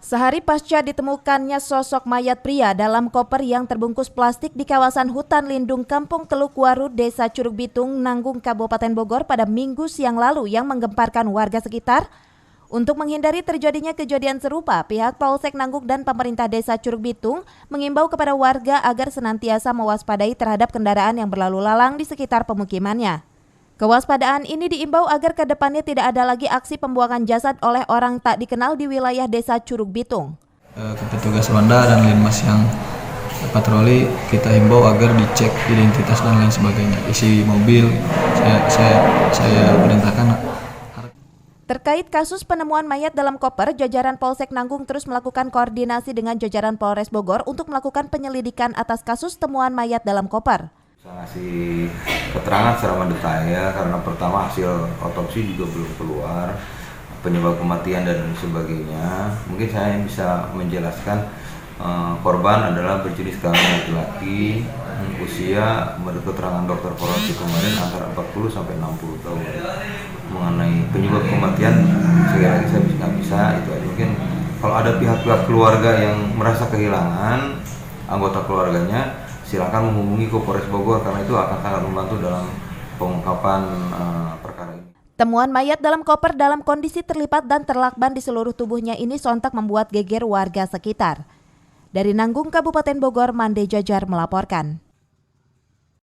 Sehari pasca ditemukannya sosok mayat pria dalam koper yang terbungkus plastik di kawasan hutan lindung Kampung Teluk Waru, Desa Curug Bitung, Nanggung, Kabupaten Bogor pada Minggu siang lalu yang menggemparkan warga sekitar. Untuk menghindari terjadinya kejadian serupa, pihak Polsek Nanggung dan pemerintah Desa Curug Bitung mengimbau kepada warga agar senantiasa mewaspadai terhadap kendaraan yang berlalu lalang di sekitar pemukimannya. Kewaspadaan ini diimbau agar ke depannya tidak ada lagi aksi pembuangan jasad oleh orang tak dikenal di wilayah Desa Curug Bitung. Petugas Ronda dan Linmas yang patroli kita himbau agar dicek identitas dan lain sebagainya. Isi mobil saya perintahkan. Terkait kasus penemuan mayat dalam koper, jajaran Polsek Nanggung terus melakukan koordinasi dengan jajaran Polres Bogor untuk melakukan penyelidikan atas kasus temuan mayat dalam koper. Saya ngasih keterangan secara mendetail ya, karena pertama hasil otopsi juga belum keluar, penyebab kematian dan sebagainya. Mungkin saya bisa menjelaskan korban adalah berjenis kelamin laki-laki, usia menurut keterangan dokter forensik kemarin antara 40 sampai 60 tahun. Mengenai penyebab kematian, sekali lagi saya nggak bisa itu aja. Mungkin kalau ada pihak-pihak keluarga yang merasa kehilangan anggota keluarganya, silakan menghubungi Polres Bogor karena itu akan sangat membantu dalam pengungkapan perkara ini. Temuan mayat dalam koper dalam kondisi terlipat dan terlakban di seluruh tubuhnya ini sontak membuat geger warga sekitar. Dari Nanggung, Kabupaten Bogor, Mande Jajar melaporkan.